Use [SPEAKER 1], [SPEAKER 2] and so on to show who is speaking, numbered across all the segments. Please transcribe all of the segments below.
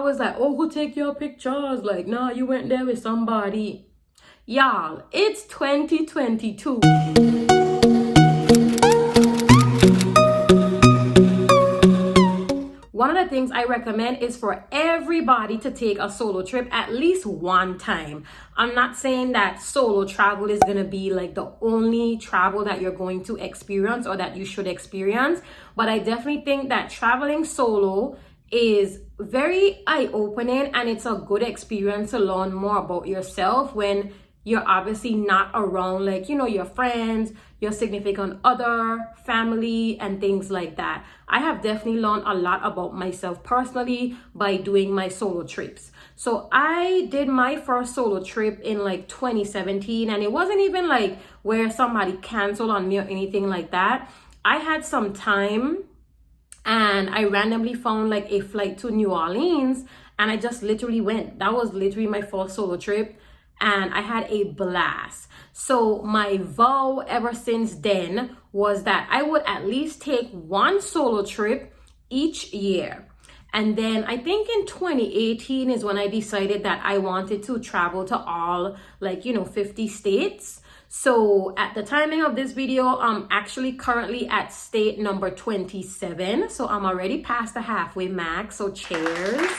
[SPEAKER 1] always like, oh, who take your pictures? Like, nah, you went there with somebody. Y'all, it's 2022. One of the things I recommend is for everybody to take a solo trip at least one time. I'm not saying that solo travel is going to be like the only travel that you're going to experience or that you should experience, but I definitely think that traveling solo is very eye-opening, and it's a good experience to learn more about yourself when you're obviously not around, like, you know, your friends, your significant other, family, and things like that. I have definitely learned a lot about myself personally by doing my solo trips. So I did my first solo trip in like 2017, and it wasn't even like where somebody canceled on me or anything like that. I had some time and I randomly found like a flight to New Orleans, and I just literally went. That was literally my first solo trip, and I had a blast. So my vow ever since then was that I would at least take one solo trip each year. And then I think in 2018 is when I decided that I wanted to travel to all, like, you know, 50 states. So at the timing of this video, I'm actually currently at state number 27. So I'm already past the halfway mark. So cheers.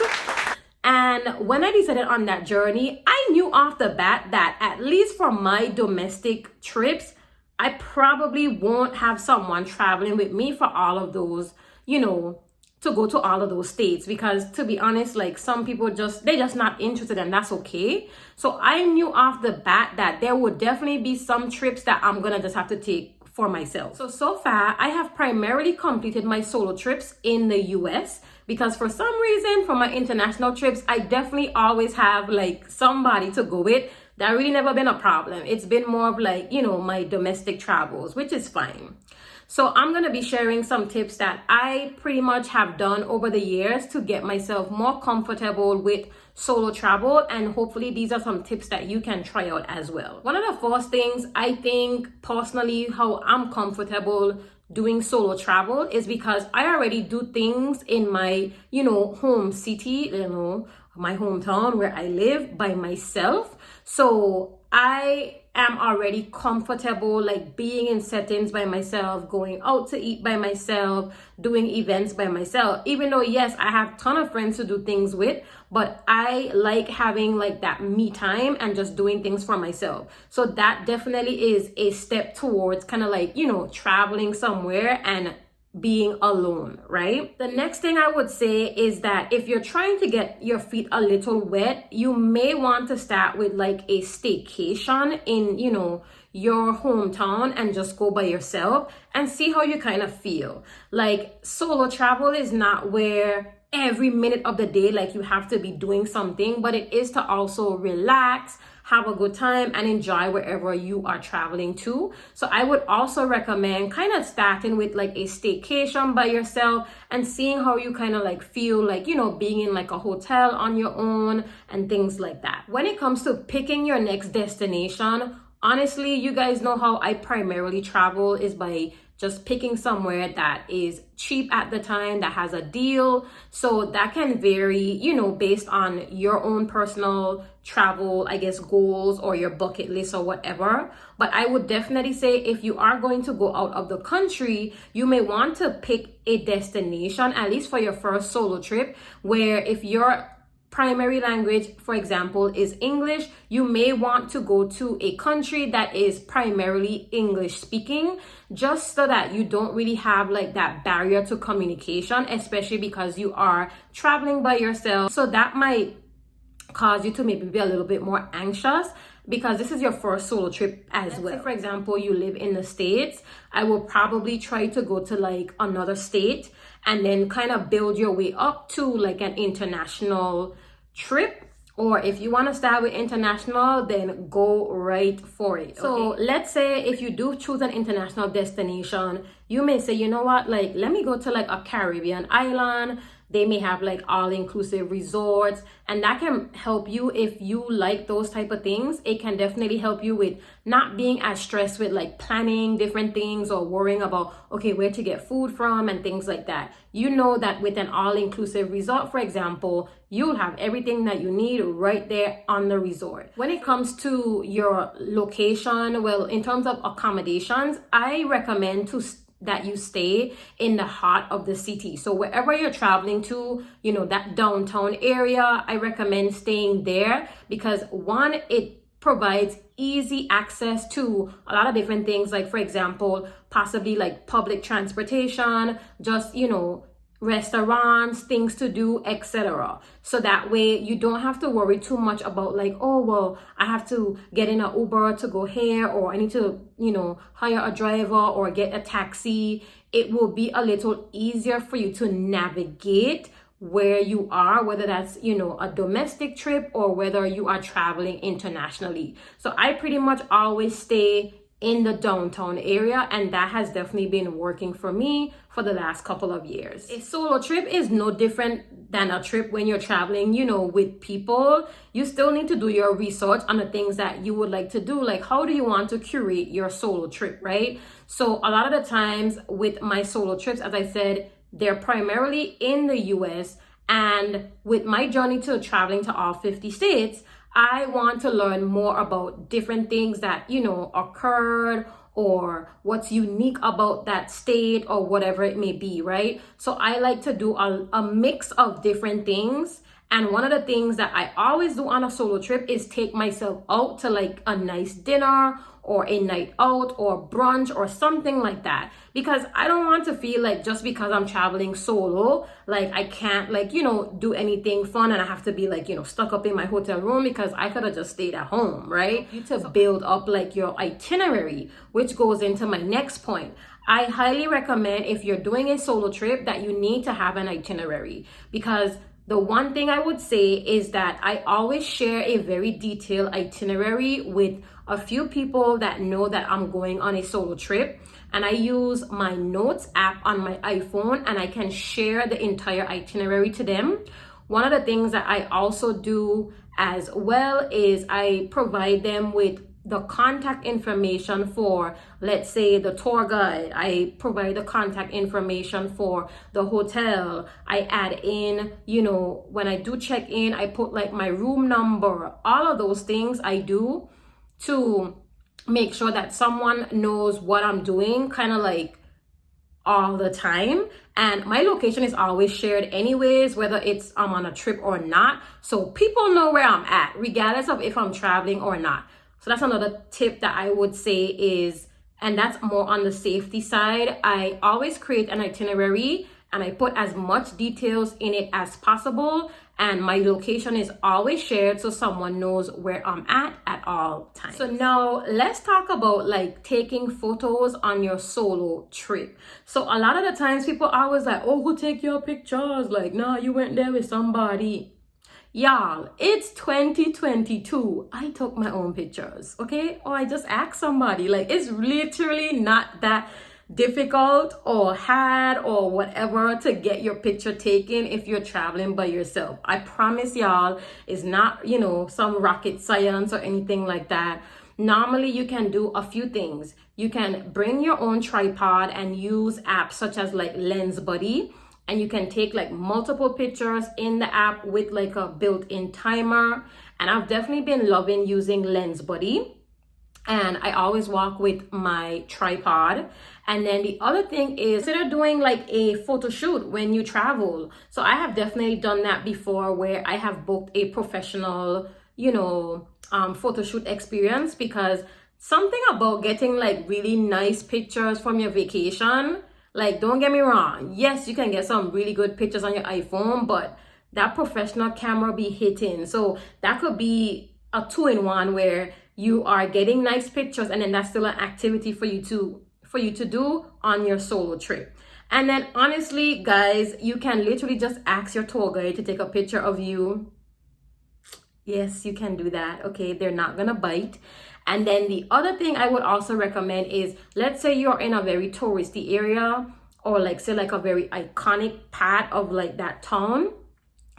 [SPEAKER 1] And when I decided on that journey, I knew off the bat that at least for my domestic trips, I probably won't have someone traveling with me for all of those, you know, to go to all of those states, because to be honest, like, some people they're just not interested, and that's okay. So I knew off the bat that there would definitely be some trips that I'm gonna just have to take for myself. So far, I have primarily completed my solo trips in the US, because for some reason, for my international trips, I definitely always have like somebody to go with. That really never been a problem. It's been more of like, you know, my domestic travels, which is fine. So I'm going to be sharing some tips that I pretty much have done over the years to get myself more comfortable with solo travel. And hopefully these are some tips that you can try out as well. One of the first things I think personally how I'm comfortable doing solo travel is because I already do things in my, you know, home city, you know, my hometown where I live by myself. So I am already comfortable like being in settings by myself, going out to eat by myself, doing events by myself. Even though, yes, I have a ton of friends to do things with, but I like having like that me time and just doing things for myself. So that definitely is a step towards kind of like, you know, traveling somewhere and being alone, right? The next thing I would say is that if you're trying to get your feet a little wet, you may want to start with like a staycation in, you know, your hometown and just go by yourself and see how you kind of feel. Like, solo travel is not where every minute of the day like you have to be doing something, but it is to also relax, have a good time, and enjoy wherever you are traveling to. So I would also recommend kind of starting with like a staycation by yourself and seeing how you kind of like feel, like, you know, being in like a hotel on your own and things like that. When it comes to picking your next destination, honestly, you guys know how I primarily travel is by just picking somewhere that is cheap at the time, that has a deal. So that can vary, you know, based on your own personal travel, I guess, goals or your bucket list or whatever. But I would definitely say if you are going to go out of the country, you may want to pick a destination, at least for your first solo trip, where if you're primary language, for example, is English, you may want to go to a country that is primarily English speaking, just so that you don't really have like that barrier to communication, especially because you are traveling by yourself. So that might cause you to maybe be a little bit more anxious because this is your first solo trip as well. Say, for example, you live in the States, I will probably try to go to like another state and then kind of build your way up to like an international trip. Or if you want to start with international, then go right for it. Okay? So let's say if you do choose an international destination, you may say, you know what, like, let me go to like a Caribbean island They may have like all-inclusive resorts, and that can help you if you like those type of things. It can definitely help you with not being as stressed with like planning different things or worrying about, okay, where to get food from and things like that. You know that with an all-inclusive resort, for example, you'll have everything that you need right there on the resort. When it comes to your location, well, in terms of accommodations, I recommend that you stay in the heart of the city. So wherever you're traveling to, you know, that downtown area, I recommend staying there because one, it provides easy access to a lot of different things, like for example, possibly like public transportation, just, you know, restaurants, things to do, etc. So that way you don't have to worry too much about like, oh, well, I have to get in an Uber to go here, or I need to, you know, hire a driver or get a taxi. It will be a little easier for you to navigate where you are, whether that's, you know, a domestic trip or whether you are traveling internationally. So I pretty much always stay in the downtown area, and that has definitely been working for me for the last couple of years. A solo trip is no different than a trip when you're traveling, you know, with people. You still need to do your research on the things that you would like to do. Like, how do you want to curate your solo trip, right? So a lot of the times with my solo trips, as I said, they're primarily in the US, and with my journey to traveling to all 50 states, I want to learn more about different things that, you know, occurred or what's unique about that state or whatever it may be, right? So I like to do a mix of different things. And one of the things that I always do on a solo trip is take myself out to like a nice dinner or a night out or brunch or something like that. Because I don't want to feel like just because I'm traveling solo, like I can't like, you know, do anything fun and I have to be like, you know, stuck up in my hotel room because I could have just stayed at home, right? You to build up like your itinerary, which goes into my next point. I highly recommend if you're doing a solo trip that you need to have an itinerary, because the one thing I would say is that I always share a very detailed itinerary with a few people that know that I'm going on a solo trip. And I use my notes app on my iPhone and I can share the entire itinerary to them. One of the things that I also do as well is I provide them with the contact information for, let's say, the tour guide. I provide the contact information for the hotel. I add in, you know, when I do check in, I put like my room number. All of those things I do to make sure that someone knows what I'm doing, kind of like all the time. And my location is always shared anyways, whether it's I'm on a trip or not. So people know where I'm at, regardless of if I'm traveling or not. So that's another tip that I would say is, and that's more on the safety side, I always create an itinerary and I put as much details in it as possible. And my location is always shared so someone knows where I'm at all times. So now let's talk about like taking photos on your solo trip. So a lot of the times people are always like, oh, who take your pictures? Like, nah, you went there with somebody. Y'all, it's 2022. I took my own pictures, okay? Or I just asked somebody. Like, it's literally not that difficult or hard or whatever to get your picture taken if you're traveling by yourself. I promise y'all, it's not, you know, some rocket science or anything like that. Normally, you can do a few things. You can bring your own tripod and use apps such as like Lens Buddy. And you can take like multiple pictures in the app with like a built-in timer. And I've definitely been loving using Lens Buddy. And I always walk with my tripod. And then the other thing is, consider doing like a photo shoot when you travel. So I have definitely done that before, where I have booked a professional, you know, photo shoot experience, because something about getting like really nice pictures from your vacation. Like, don't get me wrong. Yes, you can get some really good pictures on your iPhone, but that professional camera be hitting. So that could be a 2-in-1 where you are getting nice pictures and then that's still an activity for you to do on your solo trip. And then honestly, guys, you can literally just ask your tour guide to take a picture of you. Yes, you can do that. Okay, they're not gonna bite. And then the other thing I would also recommend is, let's say you're in a very touristy area or like say like a very iconic part of like that town,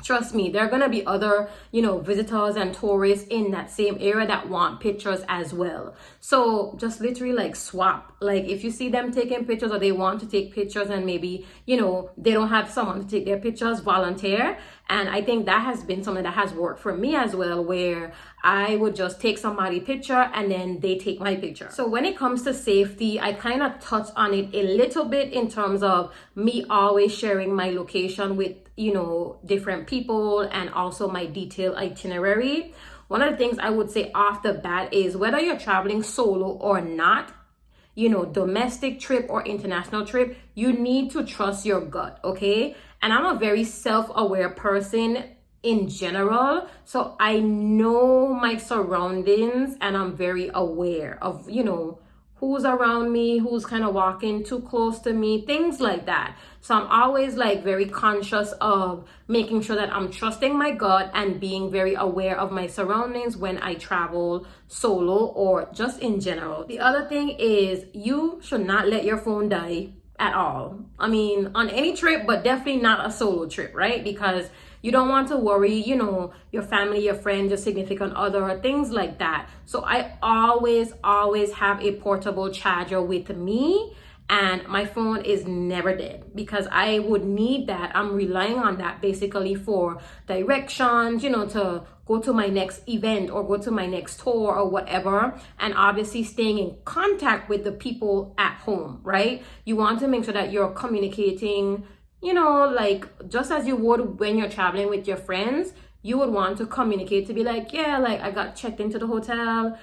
[SPEAKER 1] trust me, there are gonna be other, visitors and tourists in that same area that want pictures as well. So just literally like swap. Like if you see them taking pictures or they want to take pictures and maybe, they don't have someone to take their pictures, volunteer. And I think that has been something that has worked for me as well, where I would just take somebody's picture and then they take my picture. So when it comes to safety, I kind of touch on it a little bit in terms of me always sharing my location with, different people, and also my detailed itinerary. One of the things I would say off the bat is whether you're traveling solo or not, domestic trip or international trip, you need to trust your gut, okay? And I'm a very self-aware person in general, so I know my surroundings and I'm very aware of, who's around me, who's kind of walking too close to me, things like that. So I'm always like very conscious of making sure that I'm trusting my gut and being very aware of my surroundings when I travel solo or just in general. The other thing is you should not let your phone die at all. I mean, on any trip, but definitely not a solo trip, right? Because you don't want to worry, your family, your friends, your significant other, things like that. So I always have a portable charger with me, and my phone is never dead because I would need that. I'm relying on that basically for directions, to go to my next event or go to my next tour or whatever. And obviously staying in contact with the people at home, right? You want to make sure that you're communicating, like just as you would when you're traveling with your friends. You would want to communicate to be like, yeah, like I got checked into the hotel,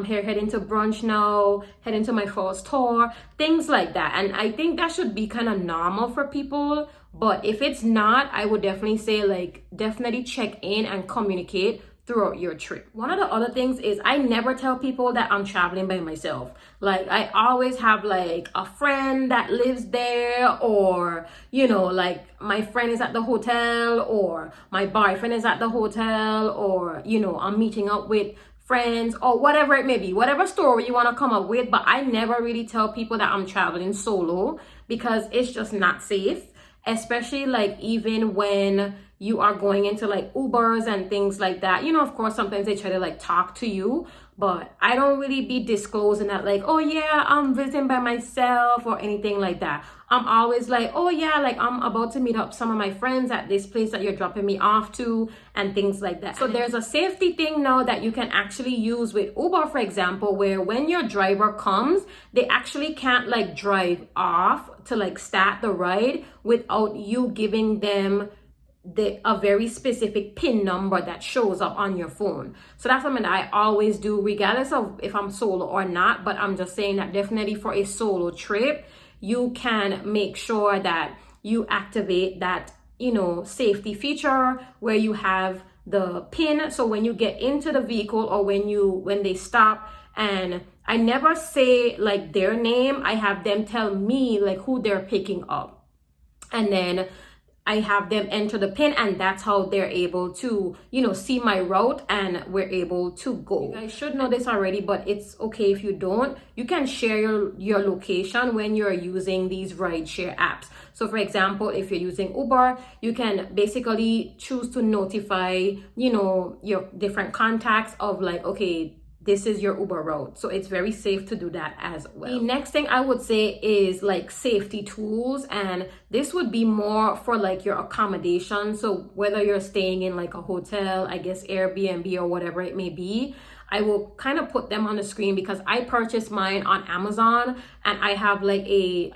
[SPEAKER 1] here heading to brunch now, heading to my first tour, things like that. And I think that should be kind of normal for people. But if it's not, I would definitely say like definitely check in and communicate throughout your trip. One of the other things is I never tell people that I'm traveling by myself. Like I always have like a friend that lives there, or like my friend is at the hotel, or my boyfriend is at the hotel, or I'm meeting up with friends, or whatever it may be, whatever story you want to come up with. But I never really tell people that I'm traveling solo because it's just not safe, especially like even when you are going into like Ubers and things like that. Of course, sometimes they try to like talk to you, but I don't really be disclosing that like, oh yeah, I'm visiting by myself or anything like that. I'm always like, oh yeah, like I'm about to meet up some of my friends at this place that you're dropping me off to and things like that. So there's a safety thing now that you can actually use with Uber, for example, where when your driver comes, they actually can't like drive off to like start the ride without you giving them a very specific PIN number that shows up on your phone. So that's something that I always do regardless of if I'm solo or not. But I'm just saying that definitely for a solo trip, you can make sure that you activate that safety feature where you have the PIN. So when you get into the vehicle or when they stop, and I never say like their name, I have them tell me like who they're picking up, and then I have them enter the PIN, and that's how they're able to, see my route, and we're able to go. You guys should know this already, but it's okay if you don't. You can share your location when you're using these rideshare apps. So for example, if you're using Uber, you can basically choose to notify, your different contacts of like, okay, this is your Uber route. So it's very safe to do that as well. The next thing I would say is like safety tools, and this would be more for like your accommodation. So whether you're staying in like a hotel, I guess Airbnb or whatever it may be, I will kind of put them on the screen because I purchased mine on Amazon, and I have like a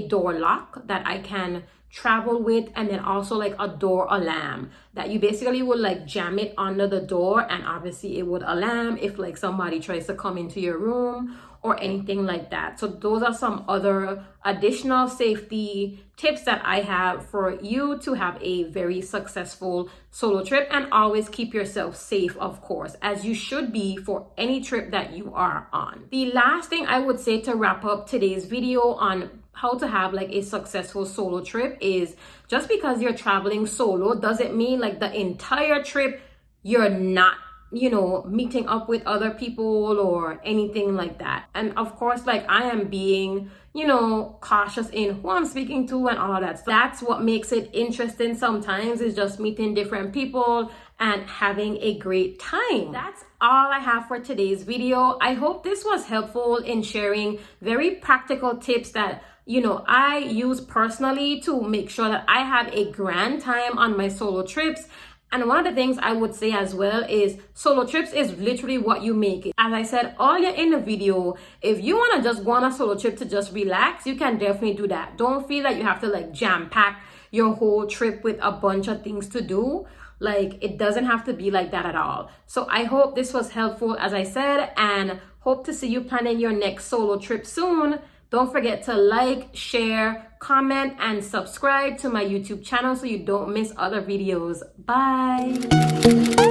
[SPEAKER 1] door lock that I can travel with, and then also like a door alarm that you basically would like jam it under the door, and obviously it would alarm if like somebody tries to come into your room or anything like that. So those are some other additional safety tips that I have for you to have a very successful solo trip, and always keep yourself safe, of course, as you should be for any trip that you are on. The last thing I would say to wrap up today's video on how to have like a successful solo trip is just because you're traveling solo doesn't mean like the entire trip you're not meeting up with other people or anything like that. And of course, like, I am being, cautious in who I'm speaking to and all of that. So that's what makes it interesting sometimes, is just meeting different people and having a great time. That's all I have for today's video. I hope this was helpful in sharing very practical tips that I use personally to make sure that I have a grand time on my solo trips. And one of the things I would say as well is solo trips is literally what you make it. As I said earlier in the video, if you want to just go on a solo trip to just relax, you can definitely do that. Don't feel like you have to like jam pack your whole trip with a bunch of things to do. Like, it doesn't have to be like that at all. So I hope this was helpful, as I said, and hope to see you planning your next solo trip soon. Don't forget to like, share, comment, and subscribe to my YouTube channel so you don't miss other videos. Bye.